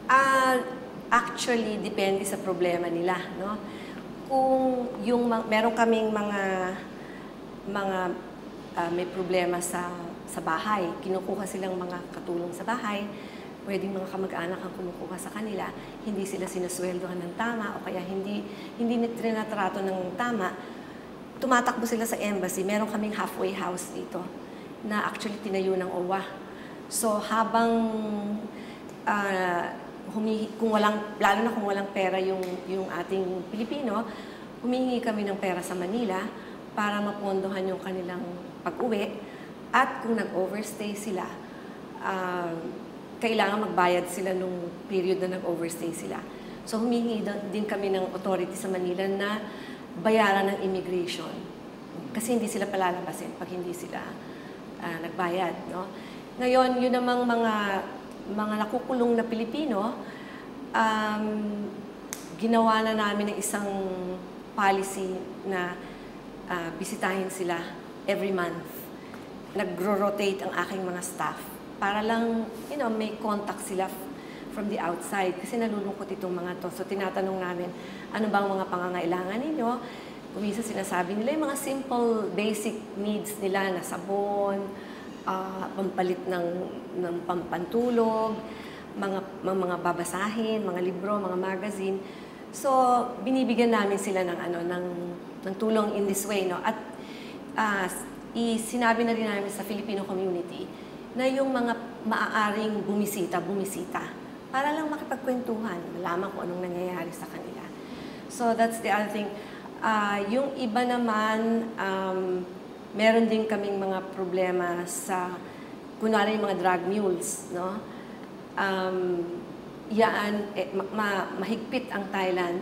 Ah, actually, depende sa problema nila, no? Kung yung meron kaming mga may problema sa bahay, kinukuha silang mga katulong sa bahay, pwedeng mga kamag-anak ang kumukuha sa kanila, hindi sila sinusweldohan ng tama o kaya hindi trinatrato ng tama, tumatakbo sila sa embassy. Meron kaming halfway house dito na actually tinayo ng OWA. So habang lalo na kung walang pera yung ating Pilipino, humingi kami ng pera sa Manila para mapondohan yung kanilang pag-uwi. At kung nag-overstay sila, kailangan magbayad sila nung period na nag-overstay sila. So humingi din kami ng authority sa Manila na bayaran ng immigration. Kasi hindi sila palalabasin pag hindi sila nagbayad. No? Ngayon, yun namang mga nakukulong na Pilipino, ginawa na namin ng isang policy na bisitahin sila every month. Nagro-rotate ang aking mga staff para lang, may contact sila from the outside. Kasi nalulungkot itong mga to. So, tinatanong namin, ano bang mga pangangailangan ninyo? Kumisa sinasabi nila yung mga simple, basic needs nila na sabon, pampalit ng pampantulog, mga babasahin, mga libro, mga magazine. So, binibigyan namin sila ng tulong in this way, no? At sinabi na rin namin sa Filipino community na yung mga maaaring bumisita para lang makipagkwentuhan, malaman kung anong nangyayari sa kanila. So, that's the other thing. Yung iba naman, meron din kaming mga problema sa, kunwari yung mga drug mules, no? Mahigpit ang Thailand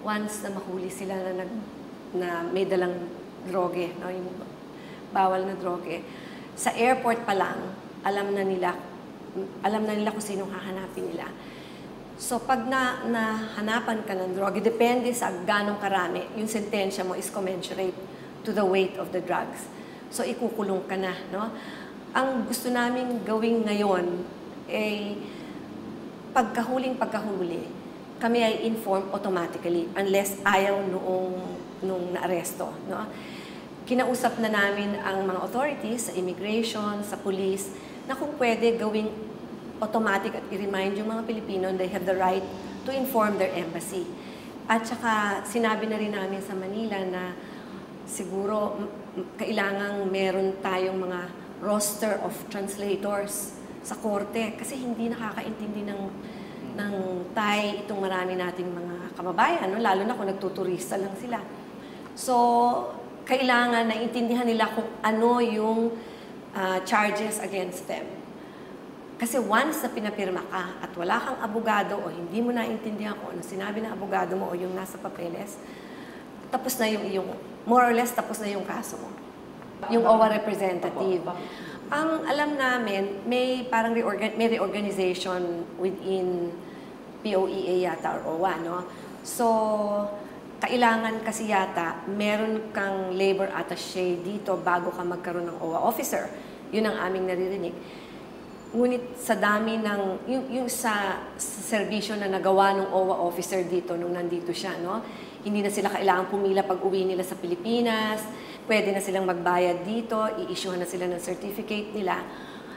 once na mahuli sila na may dalang droge, no? Yung bawal na droge. Sa airport pa lang, alam na nila kung sinong hahanapin nila. So, pag nahanapan ka ng droge, depende sa ganong karami, yung sentensya mo is commensurate to the weight of the drugs. So, ikukulong ka na, no? Ang gusto namin gawing ngayon ay pagkahuli, kami ay inform automatically unless ayaw nung naaresto, no? Kinausap na namin ang mga authorities sa immigration, sa police, na kung pwede gawing automatic at i-remind yung mga Pilipino they have the right to inform their embassy. At saka sinabi na rin namin sa Manila na siguro kailangang meron tayong mga roster of translators sa korte kasi hindi nakakaintindi ng Thai itong marami nating mga kababayan, no? Lalo na kung nagtuturista lang sila. So, kailangan na intindihan nila kung ano yung charges against them. Kasi once na pinapirma ka at wala kang abogado o hindi mo naintindihan kung ano sinabi ng abogado mo o yung nasa papeles, tapos na more or less tapos na yung kaso mo. Yung OWA representative. Ang alam namin, may parang reorganization within POEA yata or OWA, no? So, kailangan kasi yata, meron kang labor attaché dito bago ka magkaroon ng OWA officer. Yun ang aming naririnig. Ngunit sa dami ng, yung sa serbisyo na nagawa ng OWA officer dito nung nandito siya, no? Hindi na sila kailangan pumila pag uwi nila sa Pilipinas, pwede na silang magbayad dito, i-issuehan na sila ng certificate nila.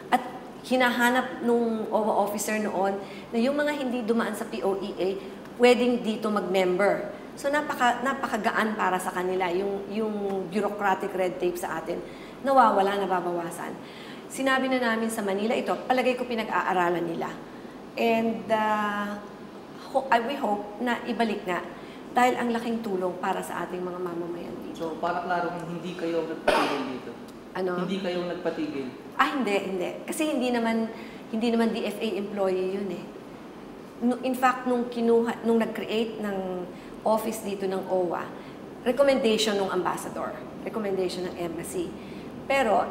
At hinahanap nung OWA officer noon na yung mga hindi dumaan sa POEA, pwedeng dito mag-member. So napakagaan para sa kanila, yung bureaucratic red tape sa atin, nawawala, nababawasan. Sinabi na namin sa Manila ito, palagay ko pinag-aaralan nila. And we hope na ibalik na dahil ang laking tulong para sa ating mga mamamayan dito. So, para klaro, hindi kayo nagpatigil dito? Ano? Hindi kayo nagpatigil? Hindi. Kasi hindi naman DFA employee yun eh. In fact, nung nag-create ng office dito ng OWA, recommendation ng ambassador, recommendation ng embassy. Pero,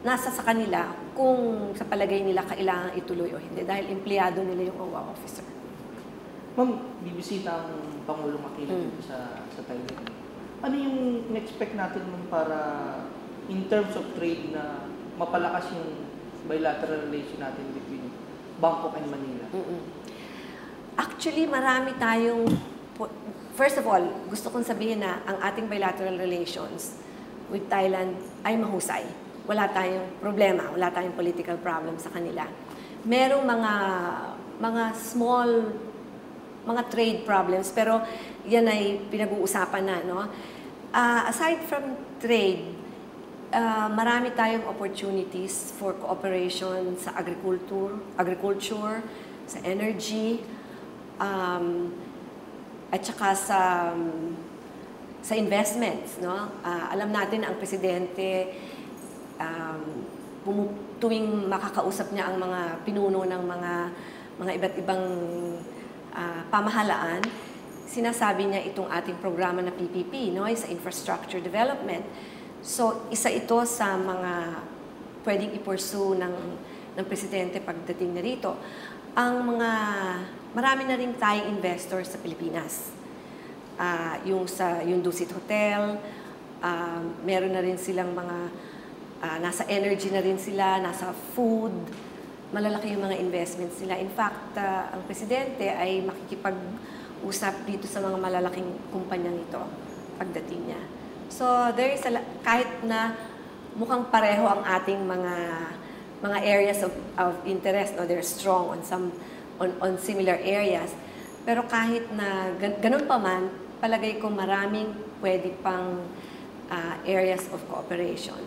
nasa sa kanila kung sa palagay nila kailangan ituloy o hindi dahil empleyado nila yung OWA officer. Ma'am, bibisita ang Pangulong Aquino dito sa Thailand. Ano yung in-expect natin para in terms of trade na mapalakas yung bilateral relation natin between Bangkok and Manila? Actually, marami tayong, first of all, gusto kong sabihin na ang ating bilateral relations with Thailand ay mahusay. Wala tayong problema, wala tayong political problem sa kanila. Merong mga small, mga trade problems, pero yan ay pinag-uusapan na, no? Aside from trade, marami tayong opportunities for cooperation sa agriculture, sa energy, at saka sa investments, no? Alam natin ang presidente, tuwing makakausap niya ang mga pinuno ng mga iba't ibang pamahalaan, sinasabi niya itong ating programa na PPP, no? Sa infrastructure development. So, isa ito sa mga pwedeng i-pursue ng presidente pagdating na rito. Marami na rin tayong investors sa Pilipinas. Yung Dusit Hotel, meron na rin silang nasa energy na rin sila, nasa food, malalaki yung mga investments nila. In fact, ang presidente ay makikipag-usap dito sa mga malalaking kumpanyang ito pagdating niya. So, there is kahit na mukhang pareho ang ating mga areas of interest, no, they're strong on similar areas. Pero kahit na ganun pa man, palagay ko maraming pwede pang areas of cooperation.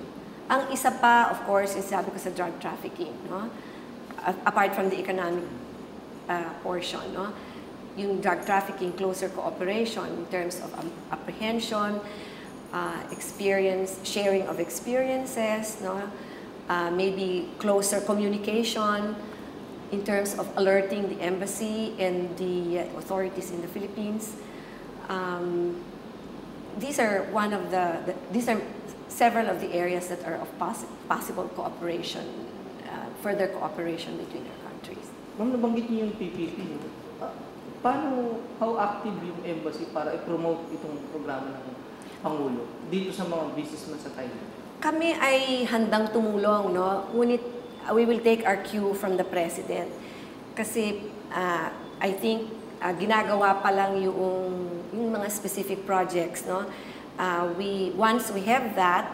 Ang isa pa, of course, is sabi ko sa drug trafficking, no? Apart from the economic portion, no? Yung drug trafficking, closer cooperation in terms of apprehension, sharing of experiences, no? Maybe closer communication in terms of alerting the embassy and the authorities in the Philippines. These are several of the areas that are of possible cooperation, further cooperation between our countries. Ma'am, nabanggit niyo yung PPP, no? How active yung embassy para i-promote itong programa ng Pangulo dito sa mga businessmen sa Thailand? Kami ay handang tumulong, no? Ngunit we will take our cue from the President. Kasi I think ginagawa pa lang yung mga specific projects, no? Once we have that,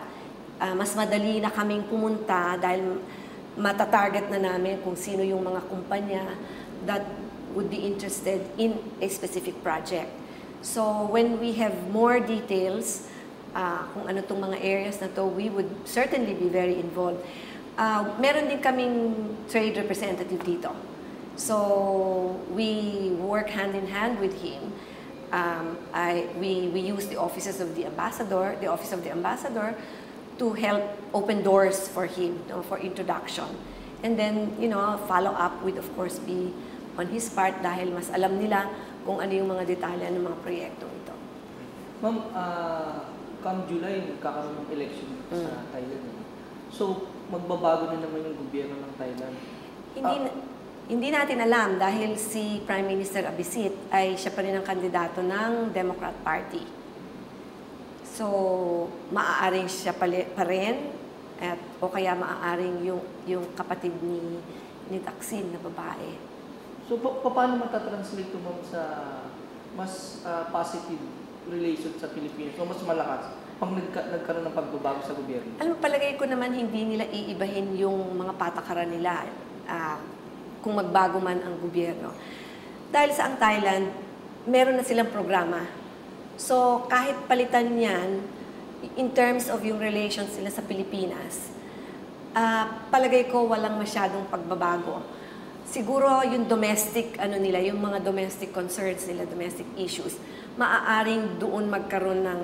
mas madali na kaming pumunta dahil matatarget na namin kung sino yung mga kumpanya that would be interested in a specific project. So when we have more details, kung ano itong mga areas na to, we would certainly be very involved. Meron din kaming trade representative dito. So we work hand in hand with him. We use the office of the ambassador to help open doors for him, for introduction. And then, follow up would of course be on his part dahil mas alam nila kung ano yung mga detalye ng mga proyektong ito. Ma'am, come July, nagkakaroon ng election sa Thailand. So, magbabago na naman yung gobyerno ng Thailand. Hindi natin alam dahil si Prime Minister Abhisit ay siya pa rin ang kandidato ng Democrat Party. So, maaaring siya pa rin o kaya maaaring yung kapatid ni Thaksin na babae. So, paano matatranslate ito, ma'am, sa mas positive relation sa Pilipinas o mas malakas pag nagkaroon ng pagbabago sa gobyerno? Palagay ko naman hindi nila iibahin yung mga patakaran nila kung magbago man ang gobyerno. Dahil sa ang Thailand, meron na silang programa. So, kahit palitan yan, in terms of yung relations nila sa Pilipinas, palagay ko walang masyadong pagbabago. Siguro yung domestic, yung mga domestic concerns nila, domestic issues, maaaring doon magkaroon ng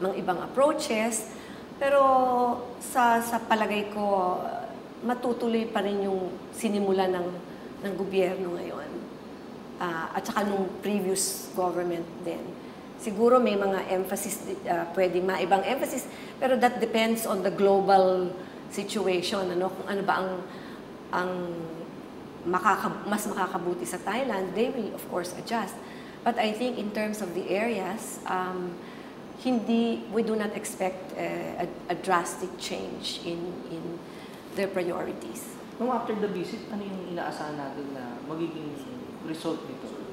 mga ibang approaches, pero sa palagay ko, matutuloy pa rin yung sinimula ng gobyerno ngayon. At saka nung previous government din. Siguro may mga emphasis, pwedeng maibang emphasis, pero that depends on the global situation. Kung ano ba ang mas makakabuti sa Thailand, they will of course adjust. But I think in terms of the areas, we do not expect a drastic change in their priorities. Nung after the visit, ano yung inaasahan natin na magiging result nito?